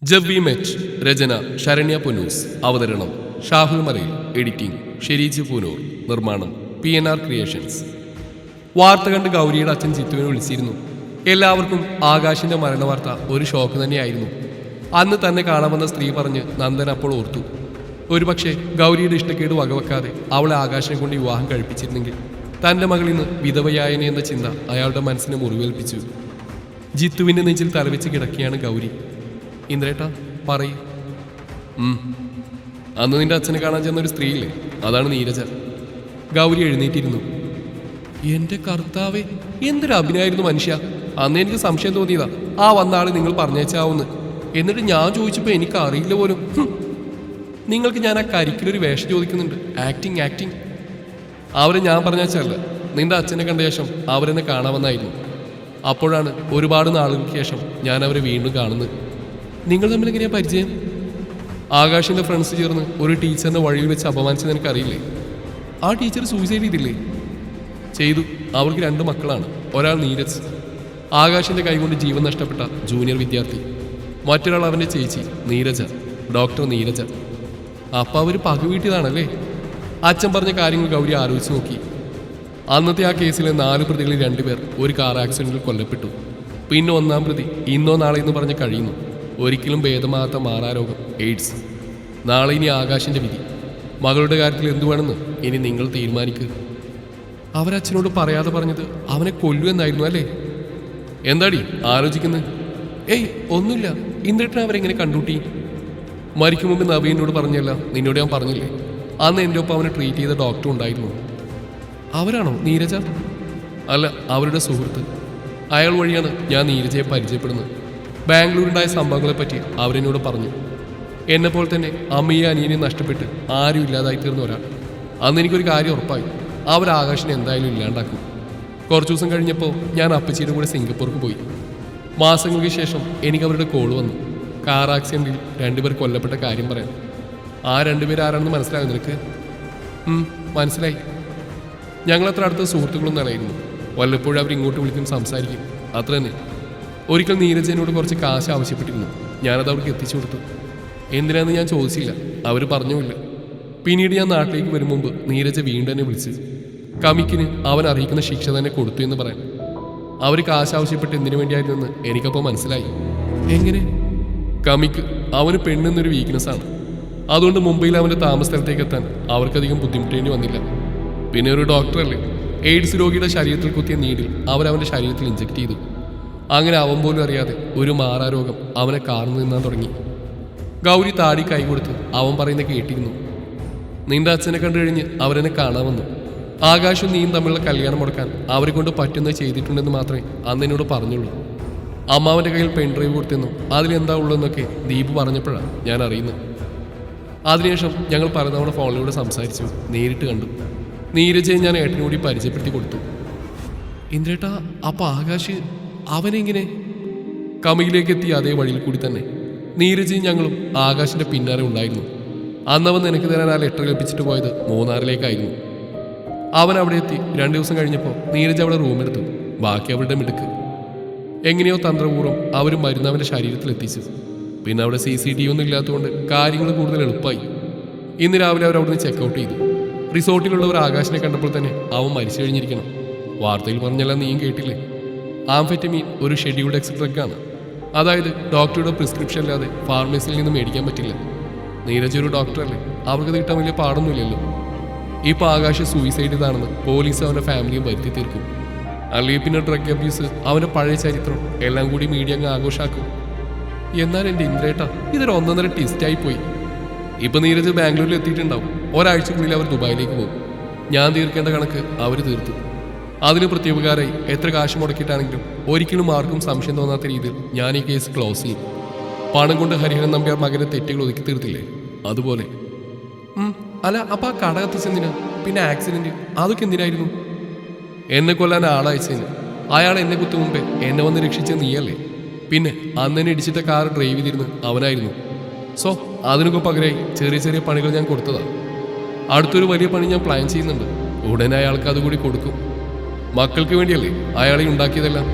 ജബ് വി മെറ്റ്. രചന ശരണ്യ പൊന്നൂസ്. അവതരണം ഷാഹുൽ മലയിൽ. എഡിറ്റിംഗ് ഷെരീജ് പൂനൂർ. നിർമ്മാണം PNR ക്രിയേഷൻസ്. വാർത്ത കണ്ട് ഗൗരിയുടെ അച്ഛൻ ചിത്തുവിനെ വിളിച്ചിരുന്നു. എല്ലാവർക്കും ആകാശിന്റെ മരണവാർത്ത ഒരു ഷോക്ക് തന്നെയായിരുന്നു. അന്ന് തന്നെ കാണാമെന്ന സ്ത്രീ പറഞ്ഞ് നന്ദൻ അപ്പോൾ ഓർത്തു. ഒരുപക്ഷെ ഗൗരിയുടെ ഇഷ്ടക്കേട് വകവെക്കാതെ അവളെ ആകാശിനെ കൊണ്ട് വിവാഹം കഴിപ്പിച്ചിരുന്നെങ്കിൽ തൻ്റെ മകളിൽ നിന്ന് വിധവയായനെ എന്ന ചിന്ത അയാളുടെ മനസ്സിനെ മുറിവേൽപ്പിച്ചു. ജിത്തുവിൻ്റെ നെഞ്ചിൽ തലവെച്ച് കിടക്കുകയാണ് ഗൗരി. ഇന്ദ്രേട്ടാ പറയൂ. അന്ന് നിന്റെ അച്ഛനെ കാണാൻ ചെന്നൊരു സ്ത്രീയില്ലേ, അതാണ് നീരജ. ഗൗരി എഴുന്നേറ്റിരുന്നു. എന്റെ കർത്താവേ, എന്തൊരു അഭിനയായിരുന്നു മനുഷ്യ. അന്ന് എനിക്ക് സംശയം തോന്നിയതാ ആ വന്ന ആള് നിങ്ങൾ പറഞ്ഞേച്ചാവുന്ന്. എന്നിട്ട് ഞാൻ ചോദിച്ചപ്പോൾ എനിക്ക് അറിയില്ല പോലും. നിങ്ങൾക്ക് ഞാൻ ആ കരിക്കിലൊരു വേഷം ചോദിക്കുന്നുണ്ട്. ആക്ടിങ്. അവരെ ഞാൻ പറഞ്ഞേച്ചല്ല, നിന്റെ അച്ഛനെ കണ്ട ശേഷം അവരെന്നെ കാണാമെന്നായിരുന്നു. അപ്പോഴാണ് ഒരുപാട് നാളുകൾക്ക് ശേഷം ഞാൻ അവരെ വീണ്ടും കാണുന്നത്. നിങ്ങൾ തമ്മിൽ എങ്ങനെയാ പരിചയം? ആകാശിന്റെ ഫ്രണ്ട്സ് ചേർന്ന് ഒരു ടീച്ചറിനെ വഴിയിൽ വെച്ച് അപമാനിച്ചത് എനിക്കറിയില്ലേ? ആ ടീച്ചർ സൂയിസൈഡ് ചെയ്തില്ലേ? ചെയ്തു. അവർക്ക് 2 മക്കളാണ്. ഒരാൾ നീരജ്, ആകാശിന്റെ കൈകൊണ്ട് ജീവൻ നഷ്ടപ്പെട്ട ജൂനിയർ വിദ്യാർത്ഥി. മറ്റൊരാൾ അവന്റെ ചേച്ചി നീരജ, ഡോക്ടർ നീരജ. അപ്പം അവർ പകുവീട്ടിയതാണല്ലേ? അച്ഛൻ പറഞ്ഞ കാര്യങ്ങൾ ഗൗരി ആലോചിച്ച് നോക്കി. അന്നത്തെ ആ കേസിലെ 4 പ്രതികളിൽ 2 പേർ ഒരു കാർ ആക്സിഡന്റിൽ കൊല്ലപ്പെട്ടു. പിന്നെ 1-ാം പ്രതി ഇന്നോ നാളെ എന്ന് പറഞ്ഞ് കഴിയുന്നു. ഒരിക്കലും ഭേദമാകാത്ത മാറാരോഗം എയ്ഡ്സ്. നാളെ ഇനി ആകാശിന്റെ വിധി. മകളുടെ കാര്യത്തിൽ എന്തുവേണമെന്ന് ഇനി നിങ്ങൾ തീരുമാനിക്കുക. അവരച്ഛനോട് പറയാതെ പറഞ്ഞത് അവനെ കൊല്ലു എന്നായിരുന്നു അല്ലേ? എന്താടി ആലോചിക്കുന്നത്? ഏയ് ഒന്നുമില്ല. ഇന്ദ്രേട്ടൻ അവരെങ്ങനെ കണ്ടുകൂട്ടി? മരിക്കും മുമ്പ് നവീനോട് പറഞ്ഞല്ല, നിന്നോട് ഞാൻ പറഞ്ഞില്ലേ? അന്ന് എൻ്റെ ഒപ്പം അവനെ ട്രീറ്റ് ചെയ്ത ഡോക്ടർ ഉണ്ടായിരുന്നു. അവരാണോ നീരജ? അല്ല, അവരുടെ സുഹൃത്ത്. അയാൾ വഴിയാണ് ഞാൻ നീരജയെ പരിചയപ്പെടുന്നത്. ബാംഗ്ലൂരുണ്ടായ സംഭവങ്ങളെപ്പറ്റി അവരെന്നോട് പറഞ്ഞു. എന്നെപ്പോലെ തന്നെ അമ്മയെ അനിയനെയും നഷ്ടപ്പെട്ട് ആരും ഇല്ലാതായി തീർന്ന ഒരാൾ. അന്ന് എനിക്കൊരു കാര്യം ഉറപ്പായി, അവർ ആകാശിനെ എന്തായാലും ഇല്ലാണ്ടാക്കും. കുറച്ച് ദിവസം കഴിഞ്ഞപ്പോൾ ഞാൻ അപ്പച്ചിയുടെ കൂടെ സിംഗപ്പൂർക്ക് പോയി. മാസങ്ങൾക്ക് ശേഷം എനിക്ക് അവരുടെ കോൾ വന്നു. കാർ ആക്സിഡന്റിൽ 2 പേർ കൊല്ലപ്പെട്ട കാര്യം പറയാം. ആ 2 പേർ ആരാണെന്ന് മനസ്സിലാകും നിനക്ക്? മനസ്സിലായി. ഞങ്ങളത്ര അടുത്ത സുഹൃത്തുക്കളൊന്നും അല്ലായിരുന്നു. വല്ലപ്പോഴും അവർ ഇങ്ങോട്ട് വിളിക്കും, സംസാരിക്കും, അത്ര തന്നെ. ഒരിക്കൽ നീരജനോട് കുറച്ച് കാശ് ആവശ്യപ്പെട്ടിരുന്നു. ഞാനത് അവർക്ക് എത്തിച്ചു കൊടുത്തു. എന്തിനാന്ന് ഞാൻ ചോദിച്ചില്ല, അവർ പറഞ്ഞുമില്ല. പിന്നീട് ഞാൻ നാട്ടിലേക്ക് വരും മുമ്പ് നീരജ വീണ്ടും എന്നെ വിളിച്ചു. കമിക്കിന് അവൻ അറിയിക്കുന്ന ശിക്ഷ തന്നെ കൊടുത്തു എന്ന് പറയാൻ. അവർ കാശ് ആവശ്യപ്പെട്ട് എന്തിനു വേണ്ടിയായിരുന്നെന്ന് എനിക്കപ്പോൾ മനസ്സിലായി. എങ്ങനെ? കമിക്ക് അവന് പെണ്ണെന്നൊരു വീക്ക്നെസ്സാണ്. അതുകൊണ്ട് മുംബൈയിൽ അവൻ്റെ താമസ സ്ഥലത്തേക്ക് എത്താൻ അവർക്കധികം ബുദ്ധിമുട്ടേണ്ടി വന്നില്ല. പിന്നെ ഒരു ഡോക്ടറല്ലേ, എയ്ഡ്സ് രോഗിയുടെ ശരീരത്തിൽ കുത്തിയ നീഡിൽ അവരവൻ്റെ ശരീരത്തിൽ ഇഞ്ചക്ട് ചെയ്തു. അങ്ങനെ അവൻ പോലും അറിയാതെ ഒരു മാറാരോഗം അവനെ കാർന്നു നിന്നാൻ തുടങ്ങി. ഗൗരി താടി കൈ കൊടുത്ത് അവൻ പറയുന്നത് കേട്ടിരുന്നു. നിന്റെ അച്ഛനെ കണ്ടു കഴിഞ്ഞ് അവരെന്നെ കാണാൻ വന്നു. ആകാശവും നീയും തമ്മിലുള്ള കല്യാണം മുടക്കാൻ അവരെ കൊണ്ട് പറ്റുന്നത് ചെയ്തിട്ടുണ്ടെന്ന് മാത്രമേ അന്ന് എന്നോട് പറഞ്ഞുള്ളൂ. അമ്മാവൻ്റെ കയ്യിൽ പെൺഡ്രൈവ് കൊടുത്തെന്നും അതിലെന്താ ഉള്ളതെന്നൊക്കെ ദീപ് പറഞ്ഞപ്പോഴാണ് ഞാൻ അറിയുന്നത്. അതിനുശേഷം ഞങ്ങൾ പലതവണ ഫോണിലൂടെ സംസാരിച്ചു, നേരിട്ട് കണ്ടു. നീരജയെ ഞാൻ ഏട്ടനുകൂടി പരിചയപ്പെടുത്തി കൊടുത്തു. ഇന്ദ്രേട്ടാ, അപ്പോൾ ആകാശ് അവനെങ്ങനെ? കമിയിലേക്ക് എത്തിയ അതേ വഴിയിൽ കൂടി തന്നെ നീരജയും ഞങ്ങളും ആകാശിന്റെ പിന്നാലെ ഉണ്ടായിരുന്നു. അന്നവൻ നിനക്ക് തരാൻ ആ ലെറ്റർ ലഭിച്ചിട്ട് പോയത് മൂന്നാറിലേക്കായിരുന്നു. അവൻ അവിടെ എത്തി 2 ദിവസം കഴിഞ്ഞപ്പോൾ നീരജ് അവിടെ റൂമെടുത്തു. ബാക്കി അവളുടെ മിടുക്ക്. എങ്ങനെയോ തന്ത്രപൂർവ്വം അവർ മരുന്ന് അവൻ്റെ ശരീരത്തിൽ എത്തിച്ചു. പിന്നെ അവിടെ CCTV ഒന്നും ഇല്ലാത്തതുകൊണ്ട് കാര്യങ്ങൾ കൂടുതൽ എളുപ്പമായി. ഇന്ന് രാവിലെ അവർ അവിടുന്ന് ചെക്കൗട്ട് ചെയ്തു. റിസോർട്ടിലുള്ളവർ ആകാശിനെ കണ്ടപ്പോൾ തന്നെ അവൻ മരിച്ചു കഴിഞ്ഞിരിക്കണം. വാർത്തയിൽ പറഞ്ഞെല്ലാം നീയും കേട്ടില്ലേ? ആംഫെറ്റമീൻ ഒരു ഷെഡ്യൂൾഡ് എക്സ് ഡ്രഗാണ്. അതായത് ഡോക്ടറുടെ പ്രിസ്ക്രിപ്ഷൻ അല്ലാതെ ഫാർമസിയിൽ നിന്ന് മേടിക്കാൻ പറ്റില്ല. നീരജ് ഒരു ഡോക്ടറല്ലേ, അവർക്കത് കിട്ടാൻ വലിയ പാടൊന്നുമില്ലല്ലോ. ഇപ്പോൾ ആകാശ് സൂയിസൈഡ് ചെയ്താണെന്ന് പോലീസ് അവൻ്റെ ഫാമിലിയും വരുത്തി തീർക്കും. അല്ലെങ്കിൽ പിന്നെ ഡ്രഗ് അബ്യൂസ്, അവൻ്റെ പഴയ ചരിത്രം എല്ലാം കൂടി മീഡിയ അങ്ങ് ആഘോഷാക്കും. എന്നാൽ എൻ്റെ ഇന്ദ്രേട്ടാ, ഇതൊരു 1.5 ട്വിസ്റ്റായി പോയി. ഇപ്പം നീരജ് ബാംഗ്ലൂരിൽ എത്തിയിട്ടുണ്ടാവും. ഒരാഴ്ചക്കുള്ളിൽ അവർ ദുബായിലേക്ക് പോകും. ഞാൻ തീർക്കേണ്ട കണക്ക് അവർ തീർത്തു. അതിന് പ്രത്യുപകാരമായി എത്ര കാശ് മുടക്കിയിട്ടാണെങ്കിലും ഒരിക്കലും ആർക്കും സംശയം തോന്നാത്ത രീതിയിൽ ഞാൻ ഈ കേസ് ക്ലോസ് ചെയ്യും. പണം കൊണ്ട് ഹരിഹരൻ നമ്പ്യാർ മകനെ തെറ്റുകൾ ഒതുക്കി തീർത്തില്ലേ, അതുപോലെ. അല്ല, അപ്പം ആ കട കത്തിച്ചെന്തിനാ? പിന്നെ ആക്സിഡന്റ് അതൊക്കെ എന്തിനായിരുന്നു? എന്നെ കൊല്ലാൻ ആളയച്ചതിന്. അയാൾ എന്നെ കുത്തു മുമ്പേ എന്നെ വന്ന് രക്ഷിച്ച നീയല്ലേ? പിന്നെ അന്നെന്നെ ഇടിച്ചിട്ട കാർ ഡ്രൈവ് ചെയ്തിരുന്നു അവനായിരുന്നു. സോ അതിനൊക്കെ പകരമായി ചെറിയ ചെറിയ പണികൾ ഞാൻ കൊടുത്തതാണ്. അടുത്തൊരു വലിയ പണി ഞാൻ പ്ലാൻ ചെയ്യുന്നുണ്ട്. ഉടനെ അയാൾക്ക് അതുകൂടി കൊടുക്കും. മക്കൾക്ക് വേണ്ടിയല്ലേ അയാളെ ഉണ്ടാക്കിയതെല്ലാം.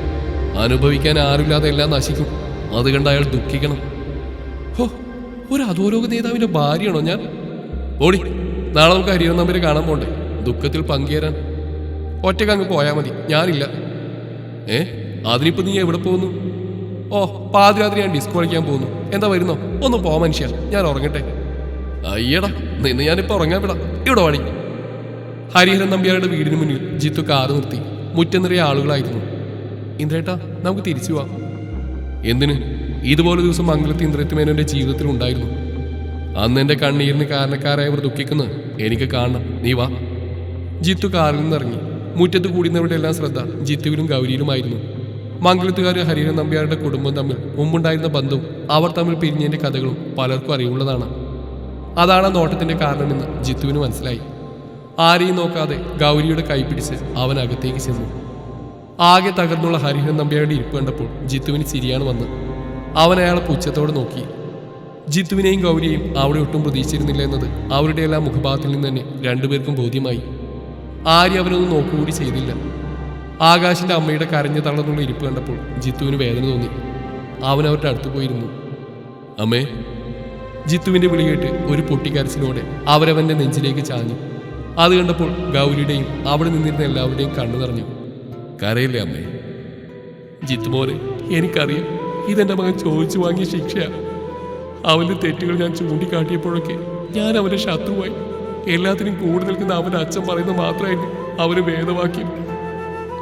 അനുഭവിക്കാൻ ആരുമില്ലാതെ എല്ലാം നശിക്കും. അത് കണ്ട് അയാൾ ദുഃഖിക്കണം. ഹോ, ഒരു അധോലോക നേതാവിന്റെ ഭാര്യയാണോ ഞാൻ? ഓടി, നാളെ നമുക്ക് ഹരിഹരൻ നമ്പ്യാരെ കാണാൻ പോണ്ടേ? ദുഃഖത്തിൽ പങ്കുചേരാൻ. ഒറ്റക്ക് അങ്ങ് പോയാൽ മതി, ഞാനില്ല. അതിനിപ്പോ നീ എവിടെ പോകുന്നു? ഓ, പാതിരാത്രി ഞാൻ ഡിസ്കോ കളിക്കാൻ പോകുന്നു. എന്താ വരുന്നോ? ഒന്ന് പോ മനുഷ്യ, ഞാൻ ഉറങ്ങട്ടെ. അയ്യടാ, നിന്ന് ഞാനിപ്പോ ഉറങ്ങാൻ വിടാം. ഇവിടെ വാടി. ഹരിഹരൻ നമ്പ്യാരുടെ വീടിന് മുന്നിൽ ജിത്തു കാറ് നിർത്തി. മുറ്റം നിറയെ ആളുകളായിരുന്നു. ഇന്ദ്രേട്ടാ, നമുക്ക് തിരിച്ചു പോവാം. എന്തിന്? ഇതുപോലെ ദിവസം മംഗലത്ത് ഇന്ദ്രത്ത് മേനോന്റെ ജീവിതത്തിൽ ഉണ്ടായിരുന്നു. അന്ന് എന്റെ കണ്ണീരിന് കാരണക്കാരായവർ ദുഃഖിക്കുന്നത് എനിക്ക് കാണണം. നീ വാ. ജിത്തു കാറിൽ നിന്നിറങ്ങി. മുറ്റത്ത് കൂടുന്നവരുടെ എല്ലാം ശ്രദ്ധ ജിത്തുവിലും ഗൗരിയിലുമായിരുന്നു. മംഗലത്തുകാർ ഹരിഹരൻ നമ്പ്യാരുടെ കുടുംബം തമ്മിൽ മുമ്പുണ്ടായിരുന്ന ബന്ധവും അവർ തമ്മിൽ പിരിഞ്ഞതിന്റെ കഥകളും പലർക്കും അറിവുള്ളതാണ്. അതാണ് നോട്ടത്തിന്റെ കാരണമെന്ന് ജിത്തുവിന് മനസ്സിലായി. ആരെയും നോക്കാതെ ഗൗരിയുടെ കൈപിടിച്ച് അവൻ അകത്തേക്ക് ചെന്നു. ആകെ തകർന്നുള്ള ഹരിഹരൻ നമ്പ്യാരുടെ ഇരിപ്പ് കണ്ടപ്പോൾ ജിത്തുവിന് ചിരിയാണ് വന്ന്. അവൻ അയാളെ പുച്ഛത്തോടെ നോക്കി. ജിത്തുവിനെയും ഗൗരിയെയും അവിടെ ഒട്ടും പ്രതീക്ഷിച്ചിരുന്നില്ല എന്നത് അവരുടെ എല്ലാ മുഖഭാവത്തിൽ നിന്ന് തന്നെ രണ്ടുപേർക്കും ബോധ്യമായി. ആര്യ അവനൊന്നും നോക്കുകൂടി ചെയ്തില്ല. ആകാശിന്റെ അമ്മയുടെ കരഞ്ഞു തളർന്നുള്ള ഇരിപ്പ് കണ്ടപ്പോൾ ജിത്തുവിന് വേദന തോന്നി. അവൻ അവരുടെ അടുത്ത് പോയിരുന്നു. അമ്മേ. ജിത്തുവിന്റെ വിളി കേട്ട് ഒരു പൊട്ടിക്കരച്ചിലോടെ അവരവന്റെ നെഞ്ചിലേക്ക് ചാഞ്ഞു. അത് കണ്ടപ്പോൾ ഗൗരിയുടെയും അവിടെ നിന്നിരുന്ന എല്ലാവരുടെയും കണ്ണു നിറഞ്ഞു. കരയില്ലേ അമ്മേ? ജിത്തുമോനെ, എനിക്കറിയാം ഇതെന്റെ മകൻ ചോദിച്ചു വാങ്ങിയ ശിക്ഷയാണ്. അവന്റെ തെറ്റുകൾ ഞാൻ ചൂണ്ടിക്കാട്ടിയപ്പോഴൊക്കെ ഞാൻ അവന്റെ ശത്രുവായി. എല്ലാത്തിനും കൂടി നിൽക്കുന്ന അവന്റെ അച്ഛൻ പറയുന്നത് മാത്രമായിരുന്നു അവന് വേദവാക്യം.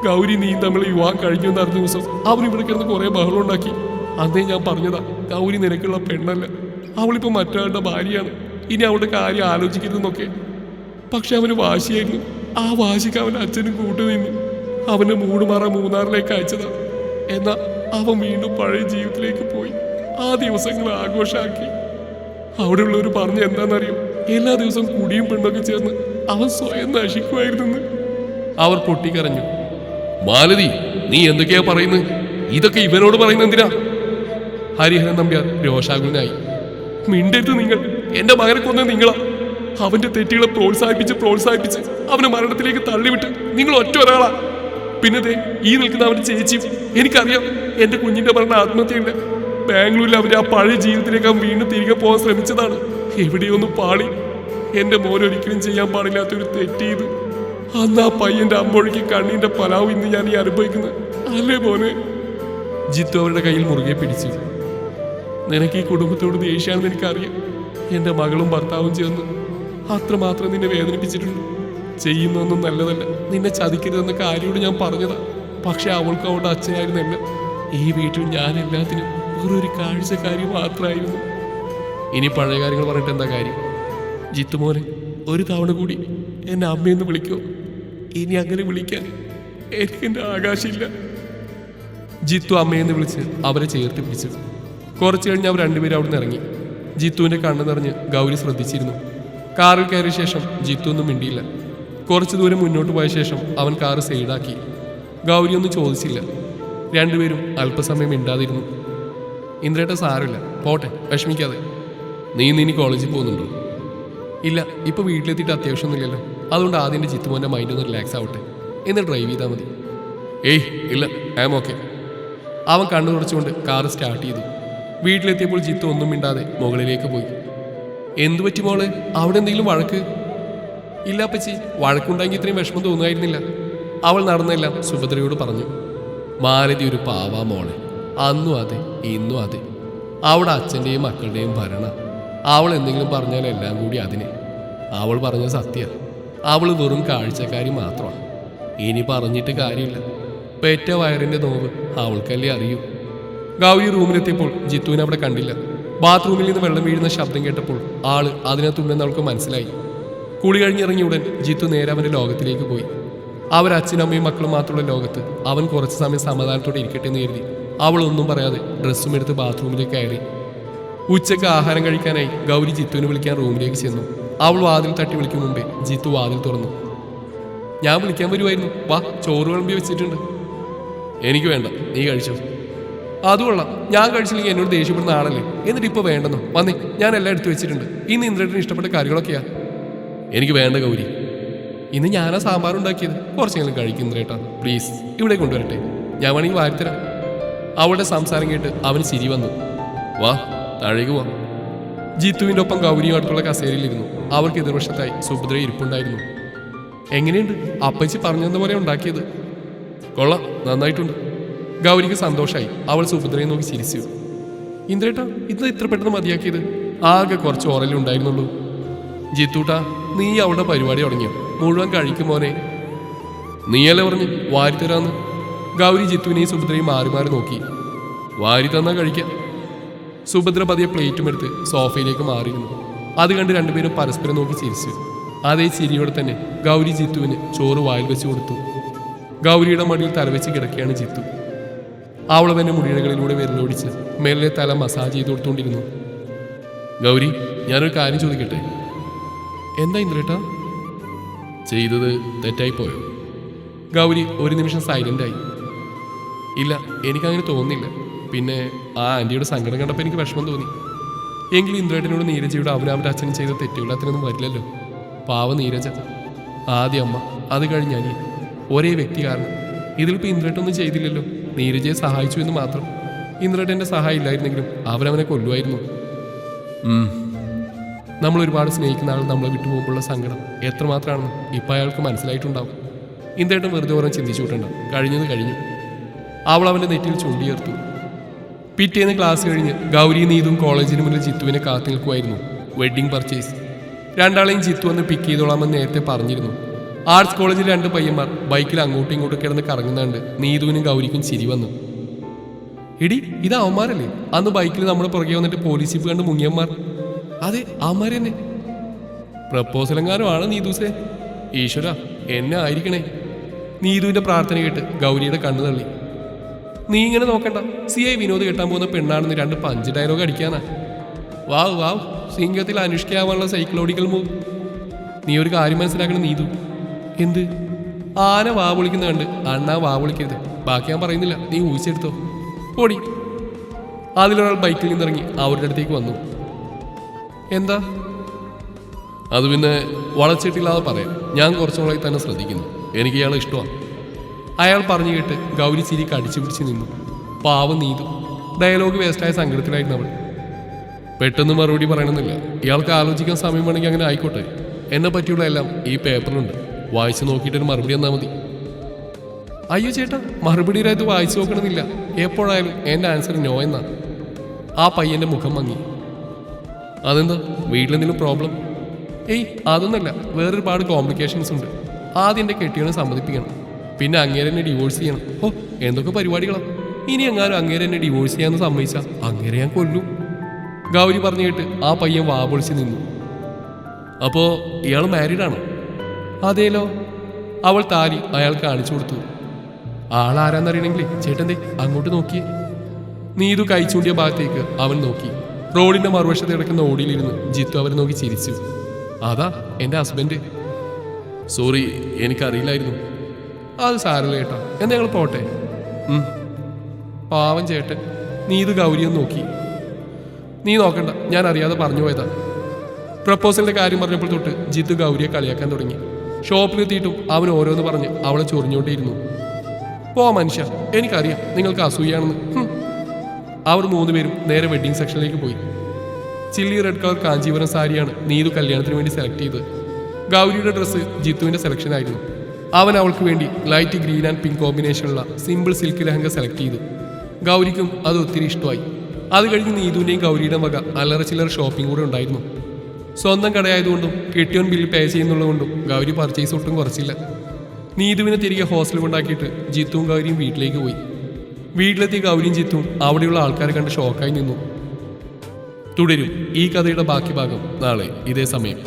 ഗൗരി നീ തമ്മിൽ യുവാൻ കഴിഞ്ഞു എന്നറിഞ്ഞ ദിവസം അവൻ ഇവിടെ കിടന്ന് കുറെ ബഹളം ഉണ്ടാക്കി. അന്നേ ഞാൻ പറഞ്ഞതാ, ഗൗരി നിനക്കുള്ള പെണ്ണല്ല, അവളിപ്പോ മറ്റൊരാളുടെ ഭാര്യയാണ്. ഇനി അവളുടെ കാര്യം ആലോചിക്കരുതെന്നൊക്കെ. പക്ഷെ അവന് വാശിയായിരുന്നു. ആ വാശിക്ക് അവന്റെ അച്ഛനും കൂട്ടുനിന്നു. അവന്റെ മൂട് മാറാൻ മൂന്നാറിലേക്ക് അയച്ചതാ. എന്നാ അവൻ വീണ്ടും പഴയ ജീവിതത്തിലേക്ക് പോയി. ആ ദിവസങ്ങൾ ആഘോഷാക്കി. അവിടെയുള്ളവർ പറഞ്ഞ എന്താണെന്നറിയോ? എല്ലാ ദിവസവും കുടിയും പെണ്ണൊക്കെ ചേർന്ന് അവൻ സ്വയം നശിക്കുമായിരുന്നെന്ന്. അവർ പൊട്ടിക്കരഞ്ഞു. മാലതി, നീ എന്തൊക്കെയാ പറയുന്നത്? ഇതൊക്കെ ഇവനോട് പറയുന്നത് എന്തിനാ? ഹരിഹരൻ നമ്പ്യാർ രോഷാകുലനായി. മിണ്ടരുത് നിങ്ങൾ. എന്റെ മകനെ കൊന്നത് നിങ്ങളാ. അവന്റെ തെറ്റുകളെ പ്രോത്സാഹിപ്പിച്ച് അവനെ മരണത്തിലേക്ക് തള്ളിവിട്ട് നിങ്ങൾ ഒറ്റ ഒരാളാ. പിന്നെ ഈ നിൽക്കുന്ന അവന്റെ ചേച്ചിയും. എനിക്കറിയാം എന്റെ കുഞ്ഞിന്റെ മരണം ആത്മഹത്യയില്ല. ബാംഗ്ലൂരിൽ അവര് ആ പഴയ ജീവിതത്തിലേക്ക് അവൻ വീണ്ടും തിരികെ പോകാൻ ശ്രമിച്ചതാണ്. എവിടെയൊന്നും പാളി. എന്റെ മോനൊരിക്കലും ചെയ്യാൻ പാടില്ലാത്തൊരു തെറ്റ് ചെയ്തു. അന്ന് ആ പയ്യന്റെ അമ്മൊഴുക്കി കണ്ണീന്റെ ഫലാവും ഇന്ന് ഞാൻ ഈ അനുഭവിക്കുന്നത് അല്ലേ മോനെ? ജിത്തു അവരുടെ കയ്യിൽ മുറുകെ പിടിച്ചു. നിനക്ക് ഈ കുടുംബത്തോട് ദേഷ്യാണെന്ന് എനിക്കറിയാം. എന്റെ മകളും ഭർത്താവും ചേർന്ന് അത്രമാത്രം നിന്നെ വേദനിപ്പിച്ചിട്ടുണ്ട്. ചെയ്യുന്നൊന്നും നല്ലതല്ല, നിന്നെ ചതിക്കരുതെന്ന കാര്യോട് ഞാൻ പറഞ്ഞതാ. പക്ഷെ അവൾക്ക് അവളുടെ അച്ഛനായിരുന്നല്ല. ഈ വീട്ടിൽ ഞാൻ എല്ലാത്തിനും ഒരു കാഴ്ചക്കാരി മാത്രമായിരുന്നു. ഇനി പഴയ കാര്യങ്ങൾ പറഞ്ഞിട്ട് എന്താ കാര്യം? ജിത്തുമോനെ, ഒരു തവണ കൂടി എന്നെ അമ്മയെന്ന് വിളിക്കോ? ഇനി അങ്ങനെ വിളിക്കാൻ എനിക്കെന്റെ ആകാശമില്ല. ജിത്തു അമ്മയെന്ന് വിളിച്ച് അവരെ ചേർത്ത് പിടിച്ചു. കുറച്ചു കഴിഞ്ഞ് അവർ രണ്ടുപേരും അവിടെ നിന്ന് ഇറങ്ങി. ജിത്തുവിന്റെ കണ്ണു നിറഞ്ഞ് ഗൗരി ശ്രദ്ധിച്ചിരുന്നു. കാറിൽ കയറിയ ശേഷം ജിത്തു ഒന്നും മിണ്ടിയില്ല. കുറച്ചു ദൂരം മുന്നോട്ട് പോയ ശേഷം അവൻ കാറ് സൈഡാക്കി. ഗൗരി ഒന്നും ചോദിച്ചില്ല. രണ്ടുപേരും അല്പസമയം മിണ്ടാതിരുന്നു. ഇന്ദ്രേട്ട സാരമില്ല, പോട്ടെ, വിഷമിക്കാതെ. നീ ഇനി കോളേജിൽ പോകുന്നുണ്ടോ? ഇല്ല, ഇപ്പൊ വീട്ടിലെത്തിയിട്ട് അത്യാവശ്യമൊന്നുമില്ലല്ലോ. അതുകൊണ്ട് ആദ്യം എൻ്റെ ജിത്തുമോൻ്റെ മൈൻഡ് ഒന്ന് റിലാക്സ് ആവട്ടെ, എന്നിട്ട് ഡ്രൈവ് ചെയ്താൽ മതി. ഏയ് ഇല്ല, ഐ ആം ഓക്കെ. അവൻ കണ്ണു തുടച്ചുകൊണ്ട് കാറ് സ്റ്റാർട്ട് ചെയ്തു. വീട്ടിലെത്തിയപ്പോൾ ജിത്തു ഒന്നും മിണ്ടാതെ മുകളിലേക്ക് പോയി. എന്തു പറ്റി മോളെ? അവിടെ എന്തെങ്കിലും വഴക്ക്? ഇല്ല അപ്പച്ചി, വഴക്കുണ്ടാക്കി ഇത്രയും വിഷമം തോന്നുമായിരുന്നില്ല. അവൾ നടന്നെല്ലാം സുഭദ്രയോട് പറഞ്ഞു. മാലതി ഒരു പാവാ മോളെ. അന്നും അതെ ഇന്നും അതെ. അവിടെ അച്ഛൻ്റെയും മക്കളുടെയും ഭരണ. അവൾ എന്തെങ്കിലും പറഞ്ഞാൽ എല്ലാം കൂടി അതിനെ. അവൾ പറഞ്ഞ സത്യ. അവൾ വെറും കാഴ്ചക്കാരി മാത്രമാണ്. ഇനി പറഞ്ഞിട്ട് കാര്യമില്ല. പെറ്റ വയറിൻ്റെ നോവ് അവൾക്കല്ലേ അറിയൂ. ഗൗരി റൂമിലെത്തിയപ്പോൾ ജിത്തുവിനെ അവിടെ കണ്ടില്ല. ബാത്റൂമിൽ നിന്ന് വെള്ളം വീഴുന്ന ശബ്ദം കേട്ടപ്പോൾ ആള് അതിനകത്തുണ്ടെന്ന് അവൾക്ക് മനസ്സിലായി. കുളി കഴിഞ്ഞിറങ്ങിയ ഉടൻ ജിത്തു നേരെ അവൻ്റെ ലോകത്തിലേക്ക് പോയി. അവരച്ഛനും അമ്മയും മക്കളും മാത്രമുള്ള ലോകത്ത് അവൻ കുറച്ച് സമയം സമാധാനത്തോടെ ഇരിക്കട്ടെ എന്ന് കരുതി അവൾ ഒന്നും പറയാതെ ഡ്രസ്സും എടുത്ത് ബാത്റൂമിലേക്ക് കയറി. ഉച്ചയ്ക്ക് ആഹാരം കഴിക്കാനായി ഗൗരി ജിത്തുവിനെ വിളിക്കാൻ റൂമിലേക്ക് ചെന്നു. അവൾ വാതിൽ തട്ടി വിളിക്കും മുമ്പേ ജിത്തു വാതിൽ തുറന്നു. ഞാൻ വിളിക്കാൻ വരുമായിരുന്നു, വാ, ചോറ് വിളമ്പി വെച്ചിട്ടുണ്ട്. എനിക്ക് വേണ്ട, നീ കഴിച്ചോ. അതുകൊള്ളാം, ഞാൻ കഴിച്ചില്ലെങ്കിൽ എന്നോട് ദേഷ്യപ്പെടുന്ന ആളല്ലേ. എന്നിട്ട് ഇപ്പോൾ വേണ്ടെന്നോ? വന്നേ, ഞാൻ എല്ലാം എടുത്തു വെച്ചിട്ടുണ്ട്. ഇന്ന് ഇന്ദ്രേട്ടന് ഇഷ്ടപ്പെട്ട കാര്യങ്ങളൊക്കെയാ. എനിക്ക് വേണ്ട ഗൗരി, ഇന്ന് ഞാനാ സാമ്പാർ ഉണ്ടാക്കിയത്. കുറച്ചെങ്കിലും കഴിക്കും ഇന്ദ്രേട്ടാ, പ്ലീസ്. ഇവിടെ കൊണ്ടുവരട്ടെ, ഞാൻ വേണമെങ്കിൽ വാരിത്തരാം. അവളുടെ സംസാരം കേട്ട് അവന് ചിരി വന്നു. വാ, താഴേക്ക് പോവാം, ജിത്തുവിൻ്റെ ഒപ്പം ഗൗരിയും അടുത്തുള്ള കസേരയിലിരുന്നു. അവർക്ക് എതിർവശത്തായി സുഭദ്ര ഇരിപ്പുണ്ടായിരുന്നു. എങ്ങനെയുണ്ട് അപ്പച്ചി പറഞ്ഞെന്ന പോലെ ഉണ്ടാക്കിയത്? കൊള്ളാം, നന്നായിട്ടുണ്ട്. ഗൗരിക്ക് സന്തോഷമായി. അവൾ സുഭദ്രയെ നോക്കി ചിരിച്ചു. ഇന്ദ്രേട്ടാ, ഇത് ഇത്ര പെട്ടെന്ന് മതിയാക്കിയത്? ആകെ കുറച്ച് ഓറലേ ഉണ്ടായിരുന്നുള്ളൂ. ജിത്തൂട്ടാ, നീ അവളുടെ പരിപാടി തുടങ്ങിയോ? മുഴുവൻ കഴിക്കും മോനെ. നീയല്ലേ പറഞ്ഞ് വാരിത്തരാന്ന്? ഗൗരി ജിത്തുവിനെയും സുഭദ്രയും മാറി മാറി നോക്കി. വാരി തന്നാ കഴിക്കാം. സുഭദ്ര പതിയെ പ്ലേറ്റും എടുത്ത് സോഫയിലേക്ക് മാറിയിരുന്നു. അത് കണ്ട് രണ്ടുപേരും പരസ്പരം നോക്കി ചിരിച്ചു. അതേ ചിരിയോടെ തന്നെ ഗൗരി ജിത്തുവിന് ചോറ് വായിൽ വെച്ച് കൊടുത്തു. ഗൗരിയുടെ മടിയിൽ തലവെച്ച് കിടക്കുകയാണ് ജിത്തു. അവളവൻ്റെ മുടിയിഴകളിലൂടെ വിരലോടിച്ച് മേലെ തല മസാജ് ചെയ്ത് കൊടുത്തുകൊണ്ടിരുന്നു. ഗൗരി, ഞാനൊരു കാര്യം ചോദിക്കട്ടെ? എന്താ ഇന്ദ്രേട്ടാ? ചെയ്തത് തെറ്റായിപ്പോയോ? ഗൗരി ഒരു നിമിഷം സൈലൻ്റായി. ഇല്ല, എനിക്കങ്ങനെ തോന്നുന്നില്ല. പിന്നെ ആ ആൻറ്റിയുടെ സങ്കടം കണ്ടപ്പോൾ എനിക്ക് വിഷമം തോന്നി. എങ്കിലും ഇന്ദ്രേട്ടനോട് നീരജയുടെ അവനവൻ്റെ അച്ഛനും ചെയ്ത തെറ്റുകൾ അത്രയൊന്നും വരില്ലല്ലോ. പാവ നീരജ. ആദ്യം അമ്മ, അത് കഴിഞ്ഞ് അനിയൻ. ഒരേ വ്യക്തി കാരണം. ഇതിലിപ്പോൾ ഇന്ദ്രേട്ടൊന്നും ചെയ്തില്ലല്ലോ. നീരജയെ സഹായിച്ചു എന്ന് മാത്രം. ഇന്ദ്രേട്ടൻ്റെ സഹായം ഇല്ലായിരുന്നെങ്കിലും അവരവനെ കൊല്ലുമായിരുന്നു. നമ്മൾ ഒരുപാട് സ്നേഹിക്കുന്ന ആൾ നമ്മളെ വിട്ടുപോകുമ്പോഴുള്ള സങ്കടം എത്രമാത്രമാണെന്ന് ഇപ്പം അയാൾക്ക് മനസ്സിലായിട്ടുണ്ടാവും. ഇന്ദ്രേട്ടൻ വെറുതെ ഓരോ ചിന്തിച്ചു വിട്ടണ്ട. കഴിഞ്ഞത് കഴിഞ്ഞു. അവൾ അവൻ്റെ നെറ്റിൽ ചുണ്ടിയേർത്തു. പിറ്റേന്ന് ക്ലാസ് കഴിഞ്ഞ് ഗൗരി നീതും കോളേജിന് മുന്നിൽ ജിത്തുവിനെ കാത്തു നിൽക്കുമായിരുന്നു. Wedding purchase. രണ്ടാളെയും ജിത്തു വന്ന് പിക്ക് ചെയ്തോളാമെന്ന് നേരത്തെ പറഞ്ഞിരുന്നു. ആർട്സ് കോളേജിൽ 2 പയ്യന്മാർ ബൈക്കിൽ അങ്ങോട്ടും ഇങ്ങോട്ടും കിടന്ന് കറങ്ങുന്നുണ്ട്. നീതുവിനും ഗൗരിക്കും ചിരി വന്നു. എടി, ഇത് അവന്മാരല്ലേ അന്ന് ബൈക്കിൽ നമ്മുടെ പുറകെ വന്നിട്ട് പോലീസ് ജീപ്പ് കണ്ട് മുങ്ങിയന്മാർ? അതെ, അവന്മാർ തന്നെ. പ്രപ്പോസലെങ്ങാനും ആണ് നീതൂസേ. ഈശ്വര, എന്നെ ആയിരിക്കണേ. നീതുവിന്റെ പ്രാർത്ഥന കേട്ട് ഗൗരിയുടെ കണ്ണു തള്ളി. നീ ഇങ്ങനെ നോക്കണ്ട. CI വിനോദ് കെട്ടാൻ പോകുന്ന പെണ്ണാണെന്ന് 2 പഞ്ച് ഡയലോഗ് അടിക്കാനാ. വാവ് വാവ്, സിംഗത്തിൽ അനുഷ്ഠിക്കാവാനുള്ള സൈക്കോളജിക്കൽ മൂവ്. നീ ഒരു കാര്യം മനസ്സിലാക്കണം നീതു. എന്ത്? ആന വാ വിളിക്കുന്ന കണ്ട് അണ്ണാ വാ വിളിക്കരുത്. ബാക്കി ഞാൻ പറയുന്നില്ല, നീ ഊഹിച്ചെടുത്തോ. ഓടി. അതിലൊരാൾ ബൈക്കിൽ നിന്നിറങ്ങി അവരുടെ അടുത്തേക്ക് വന്നു. എന്താ? അത് പിന്നെ വളച്ചിട്ടില്ലാതെ പറയാം. ഞാൻ കുറച്ചുകൂടെ തന്നെ ശ്രദ്ധിക്കുന്നു. എനിക്ക് ഇയാളെ ഇഷ്ടമാണ്. അയാൾ പറഞ്ഞു കേട്ട് ഗൗരി ചിരി കടിച്ചു പിടിച്ച് നിന്നു. പാവം നീതു. ഡയലോഗ് വേസ്റ്റായ സങ്കടത്തിലായിരുന്നു അവൾ. പെട്ടെന്ന് മറുപടി പറയണമെന്നില്ല. ഇയാൾക്ക് ആലോചിക്കാൻ സമയം വേണമെങ്കിൽ അങ്ങനെ ആയിക്കോട്ടെ. എന്നെ പറ്റിയുള്ള എല്ലാം ഈ പേപ്പറിലുണ്ട്. വായിച്ചു നോക്കിയിട്ടൊരു മറുപടി തന്നാൽ മതി. അയ്യോ ചേട്ടാ, മറുപടിയിലായത് വായിച്ചു നോക്കണമെന്നില്ല. എപ്പോഴായാലും എൻ്റെ ആൻസർ നോ എന്നാ. ആ പയ്യൻ്റെ മുഖം മങ്ങി. അതെന്താ, വീട്ടിലെന്തെങ്കിലും പ്രോബ്ലം? ഏയ്, അതൊന്നല്ല. വേറൊരുപാട് കോംപ്ലിക്കേഷൻസ് ഉണ്ട്. ആദ്യം എൻ്റെ കെട്ടിയവനെ സമ്മതിപ്പിക്കണം. പിന്നെ അങ്ങേരെ എന്നെ ഡിവോഴ്സ് ചെയ്യണം. ഓ, എന്തൊക്കെ പരിപാടികളാണ്. ഇനി എങ്ങാനും അങ്ങേരെ എന്നെ ഡിവോഴ്സ് ചെയ്യാമെന്ന് സമ്മതിച്ചാൽ അങ്ങേരെ ഞാൻ കൊല്ലും. ഗൗരി പറഞ്ഞു കേട്ട് ആ പയ്യൻ വാപൊളിച്ച് നിന്നു. അപ്പോൾ ഇയാൾ മാരീഡാണോ? അതേലോ. അവൾ താലി അയാൾ കാണിച്ചു കൊടുത്തു. ആളാരാന്നറിയണമെങ്കിൽ ചേട്ടൻ്റെ അങ്ങോട്ട് നോക്കിയേ. നീതു കൈ ചൂണ്ടിയ ഭാഗത്തേക്ക് അവൻ നോക്കി. റോഡിന്റെ മറുവശത്ത് കിടക്കുന്ന ഓടിയിലിരുന്ന് ജിത്തു അവരെ നോക്കി ചിരിച്ചു. അതാ എൻ്റെ ഹസ്ബൻഡ്. സോറി, എനിക്കറിയില്ലായിരുന്നു. അത് സാരല്ല ചേട്ടാ, എന്നാ ഞങ്ങൾ പോട്ടെ. പാവം ചേട്ടൻ. നീതു ഗൗരിയെന്ന് നോക്കി. നീ നോക്കണ്ട, ഞാൻ അറിയാതെ പറഞ്ഞു പോയതാ. പ്രപ്പോസലിന്റെ കാര്യം പറഞ്ഞപ്പോൾ തൊട്ട് ജിത്തു ഗൗരിയെ കളിയാക്കാൻ തുടങ്ങി. ഷോപ്പിലെത്തിയിട്ടും അവൻ ഓരോന്ന് പറഞ്ഞ് അവളെ ചൊറിഞ്ഞോണ്ടേയിരുന്നു. പോ മനുഷ്യ, എനിക്കറിയാം നിങ്ങൾക്ക് അസൂയാണെന്ന്. അവർ 3 പേരും നേരെ വെഡ്ഡിംഗ് സെക്ഷനിലേക്ക് പോയി. ചില്ലി റെഡ് കളർ കാഞ്ചീപുരം സാരിയാണ് നീതു കല്യാണത്തിന് വേണ്ടി സെലക്ട് ചെയ്തത്. ഗൗരിയുടെ ഡ്രസ്സ് ജിത്തുവിൻ്റെ സെലക്ഷൻ ആയിരുന്നു. അവൻ അവൾക്ക് വേണ്ടി ലൈറ്റ് ഗ്രീൻ ആൻഡ് പിങ്ക് കോമ്പിനേഷനുള്ള സിമ്പിൾ സിൽക്ക് ലെഹങ്ക സെലക്ട് ചെയ്തു. ഗൗരിക്കും അത് ഒത്തിരി ഇഷ്ടമായി. അത് കഴിഞ്ഞ് നീതുവിൻ്റെയും ഗൗരിയുടെ വക അല്ലറ ചില്ലറ ഷോപ്പിംഗ് കൂടെ ഉണ്ടായിരുന്നു. സ്വന്തം കടയായതുകൊണ്ടും കെട്ടിയോൻ ബില്ല് പേ ചെയ്യുന്നുള്ളതുകൊണ്ടും ഗൗരി പർച്ചേസ് ഒട്ടും കുറച്ചില്ല. നീതുവിനെ തിരികെ ഹോസ്റ്റൽ കൊണ്ടാക്കിയിട്ട് ജിത്തുവും ഗൗരിയും വീട്ടിലേക്ക് പോയി. വീട്ടിലെത്തിയ ഗൗരിയും ജിത്തുവും അവിടെയുള്ള ആൾക്കാരെ കണ്ട് ഷോക്കായി നിന്നു. തുടരും ഈ കഥയുടെ ബാക്കി ഭാഗം നാളെ ഇതേ സമയം.